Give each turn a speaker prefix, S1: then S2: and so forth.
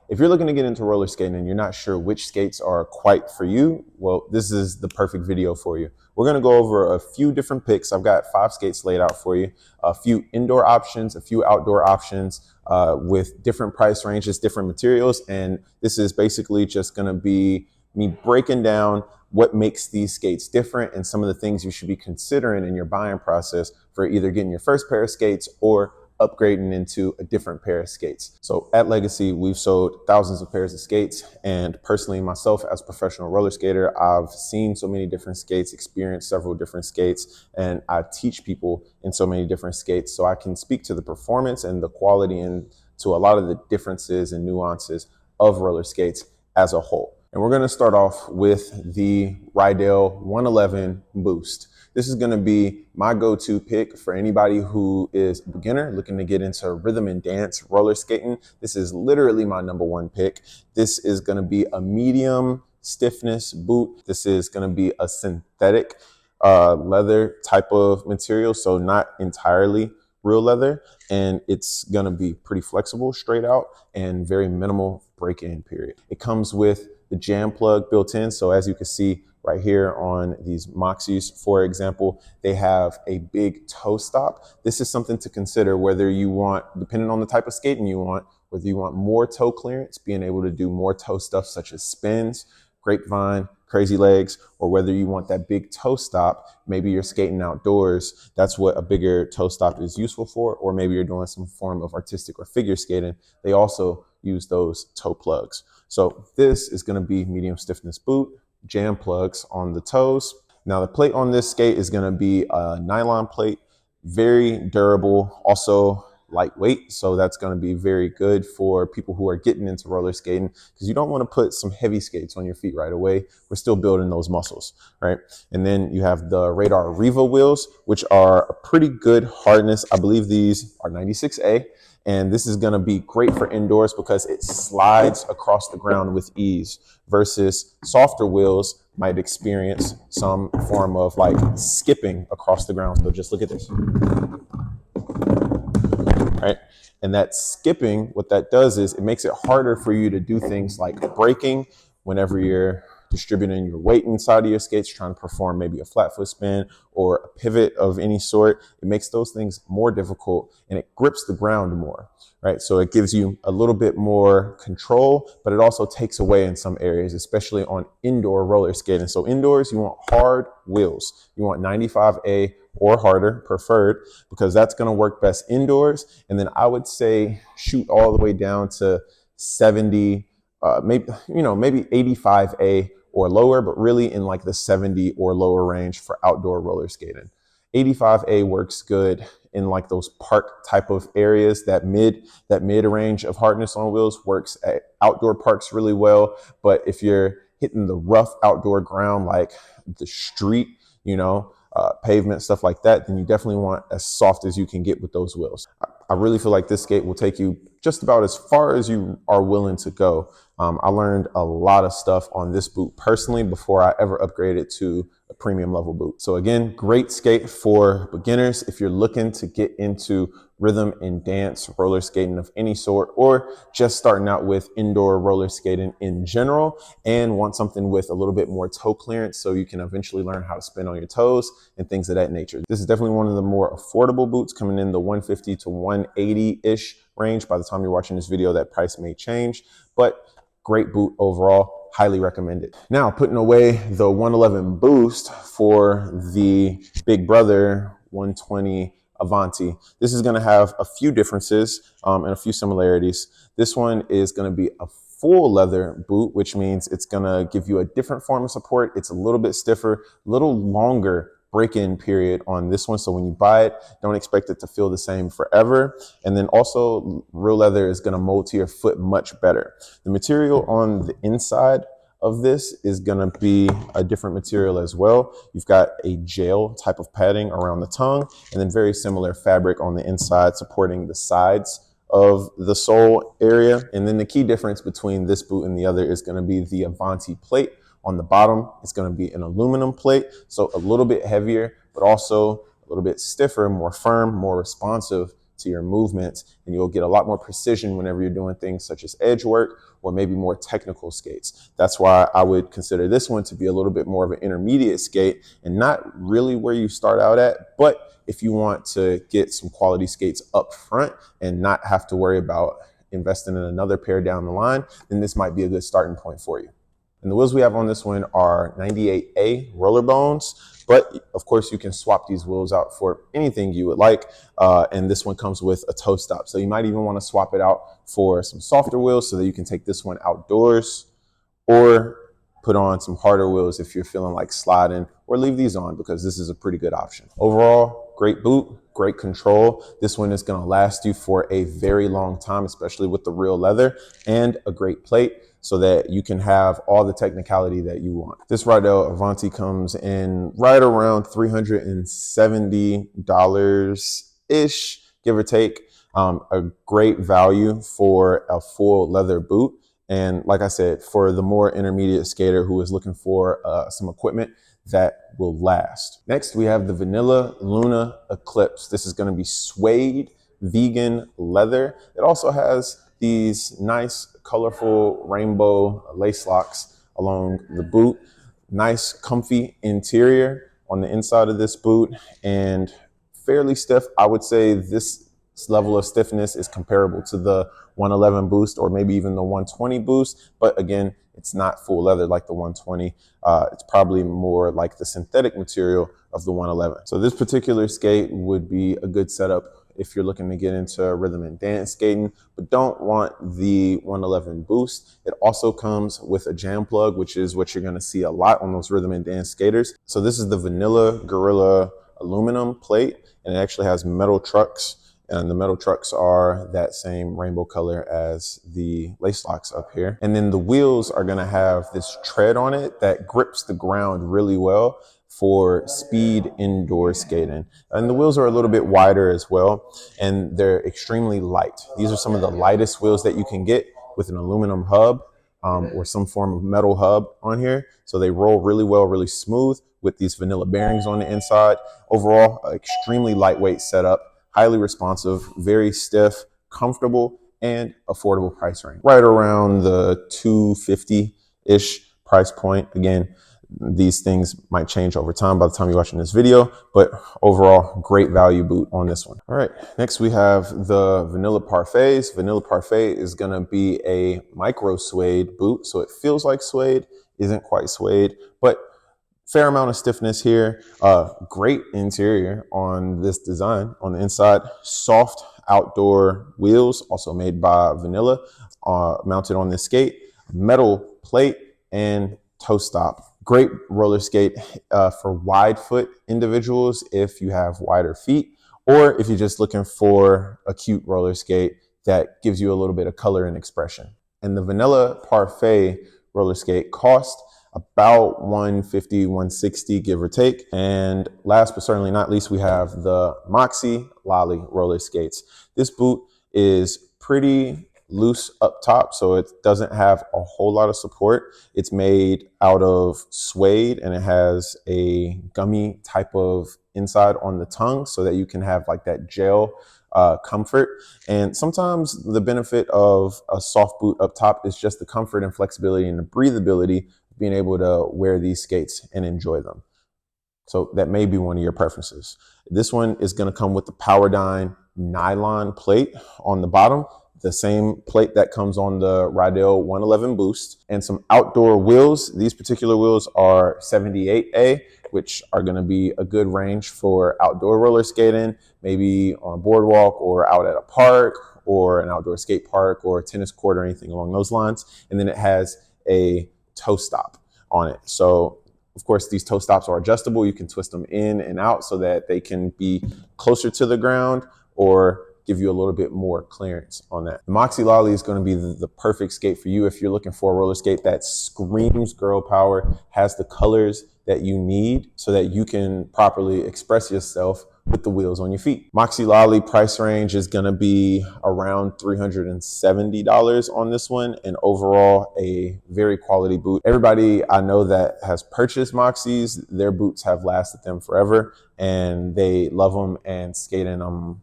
S1: If you're looking to get into roller skating and you're not sure which skates are quite for you, well, this is the perfect video for you. We're going to go over a few different picks. I've got 5 skates laid out for you, a few indoor options, a few outdoor options with different price ranges, different materials. And this is basically just going to be me breaking down what makes these skates different and some of the things you should be considering in your buying process for either getting your first pair of skates or upgrading into a different pair of skates. So at Legacy, we've sold thousands of pairs of skates. And personally, myself as a professional roller skater, I've seen so many different skates, experienced several different skates, and I teach people in so many different skates. So I can speak to the performance and the quality and to a lot of the differences and nuances of roller skates as a whole. And we're going to start off with the Ryel 111 Boost. This is going to be my go-to pick for anybody who is a beginner looking to get into rhythm and dance roller skating. This is literally my #1 pick. This is going to be a medium stiffness boot. This is going to be a synthetic leather type of material, so not entirely real leather, and it's going to be pretty flexible straight out and very minimal break-in period. It comes with the jam plug built in, so as you can see right here on these Moxies, for example, they have a big toe stop. This is something to consider whether you want, depending on the type of skating you want, whether you want more toe clearance, being able to do more toe stuff such as spins, grapevine, crazy legs, or whether you want that big toe stop. Maybe you're skating outdoors. That's what a bigger toe stop is useful for. Or maybe you're doing some form of artistic or figure skating. They also use those toe plugs. So this is going to be medium stiffness boot, jam plugs on the toes. Now the plate on this skate is going to be a nylon plate, very durable, also lightweight. So that's going to be very good for people who are getting into roller skating, because you don't want to put some heavy skates on your feet right away. We're still building those muscles, right? And then you have the Radar Riva wheels, which are a pretty good hardness. I believe these are 96A. And this is going to be great for indoors because it slides across the ground with ease, versus softer wheels might experience some form of like skipping across the ground. So just look at this, right? And that skipping, what that does is it makes it harder for you to do things like braking whenever you're distributing your weight inside of your skates, trying to perform maybe a flat foot spin or a pivot of any sort. It makes those things more difficult and it grips the ground more, right? So it gives you a little bit more control, but it also takes away in some areas, especially on indoor roller skating. So indoors, you want hard wheels. You want 95A or harder, preferred, because that's going to work best indoors. And then I would say shoot all the way down to 70, maybe 85A or lower, but really in like the 70 or lower range for outdoor roller skating. 85A works good in like those park type of areas. That mid range of hardness on wheels works at outdoor parks really well. But if you're hitting the rough outdoor ground like the street, pavement, stuff like that, then you definitely want as soft as you can get with those wheels. I really feel like this skate will take you just about as far as you are willing to go. I learned a lot of stuff on this boot personally before I ever upgraded to a premium level boot. So again, great skate for beginners if you're looking to get into rhythm and dance roller skating of any sort, or just starting out with indoor roller skating in general and want something with a little bit more toe clearance so you can eventually learn how to spin on your toes and things of that nature. This is definitely one of the more affordable boots, coming in the 150 to 180-ish range. By the time you're watching this video, that price may change, but great boot overall, highly recommended. Now, putting away the 111 Boost for the big brother 120 Avanti. This is going to have a few differences and a few similarities. This one is going to be a full leather boot, which means it's going to give you a different form of support. It's a little bit stiffer, a little longer break-in period on this one. So when you buy it, don't expect it to feel the same forever. And then also real leather is going to mold to your foot much better. The material on the inside of this is going to be a different material as well. You've got a gel type of padding around the tongue, and then very similar fabric on the inside supporting the sides of the sole area. And then the key difference between this boot and the other is going to be the Avanti plate. On the bottom, it's going to be an aluminum plate, so a little bit heavier, but also a little bit stiffer, more firm, more responsive to your movements, and you'll get a lot more precision whenever you're doing things such as edge work or maybe more technical skates. That's why I would consider this one to be a little bit more of an intermediate skate and not really where you start out at. But if you want to get some quality skates up front and not have to worry about investing in another pair down the line, then this might be a good starting point for you. And the wheels we have on this one are 98A roller bones, but of course you can swap these wheels out for anything you would like. And this one comes with a toe stop. So you might even want to swap it out for some softer wheels so that you can take this one outdoors, or put on some harder wheels if you're feeling like sliding, or leave these on because this is a pretty good option. Overall, great boot, great control. This one is going to last you for a very long time, especially with the real leather, and a great plate so that you can have all the technicality that you want. This Ryel Avanti comes in right around $370-ish, give or take. A great value for a full leather boot. And like I said, for the more intermediate skater who is looking for some equipment that will last. Next, we have the Vanilla Luna Eclipse. This is going to be suede vegan leather. It also has these nice, colorful rainbow lace locks along the boot. Nice, comfy interior on the inside of this boot, and fairly stiff. I would say this level of stiffness is comparable to the 111 Boost or maybe even the 120 Boost. But again, it's not full leather like the 120. It's probably more like the synthetic material of the 111. So this particular skate would be a good setup if you're looking to get into rhythm and dance skating, but don't want the 111 Boost. It also comes with a jam plug, which is what you're gonna see a lot on those rhythm and dance skaters. So this is the Vanilla Gorilla aluminum plate, and it actually has metal trucks. And the metal trucks are that same rainbow color as the lace locks up here. And then the wheels are gonna have this tread on it that grips the ground really well for speed indoor skating. And the wheels are a little bit wider as well, and they're extremely light. These are some of the lightest wheels that you can get with an aluminum hub or some form of metal hub on here. So they roll really well, really smooth with these vanilla bearings on the inside. Overall, extremely lightweight setup. Highly responsive, very stiff, comfortable, and affordable price range. Right around the $250-ish price point. Again, these things might change over time by the time you're watching this video, but overall, great value boot on this one. All right, next we have the Vanilla Parfaits. Vanilla Parfait is gonna be a micro suede boot, so it feels like suede, isn't quite suede, but fair amount of stiffness here. Great interior on this design. On the inside, soft outdoor wheels, also made by Vanilla, mounted on this skate, metal plate, and toe stop. Great roller skate for wide foot individuals if you have wider feet, or if you're just looking for a cute roller skate that gives you a little bit of color and expression. And the Vanilla Parfait roller skate cost about $150, $160, give or take. And last but certainly not least, we have the Moxie Lolly roller skates. This boot is pretty loose up top, so it doesn't have a whole lot of support. It's made out of suede, and it has a gummy type of inside on the tongue so that you can have like that gel comfort. And sometimes the benefit of a soft boot up top is just the comfort and flexibility and the breathability of being able to wear these skates and enjoy them. So that may be one of your preferences. This one is going to come with the Powerdyne nylon plate on the bottom, the same plate that comes on the Ryel 111 Boost, and some outdoor wheels. These particular wheels are 78A, which are going to be a good range for outdoor roller skating, maybe on a boardwalk or out at a park or an outdoor skate park or a tennis court or anything along those lines. And then it has a toe stop on it. So of course, these toe stops are adjustable. You can twist them in and out so that they can be closer to the ground or give you a little bit more clearance on that. The Moxie Lolly is going to be the perfect skate for you if you're looking for a roller skate that screams girl power, has the colors that you need so that you can properly express yourself with the wheels on your feet. Moxie Lolly price range is going to be around $370 on this one, and overall a very quality boot. Everybody I know that has purchased Moxies, their boots have lasted them forever and they love them and skate in them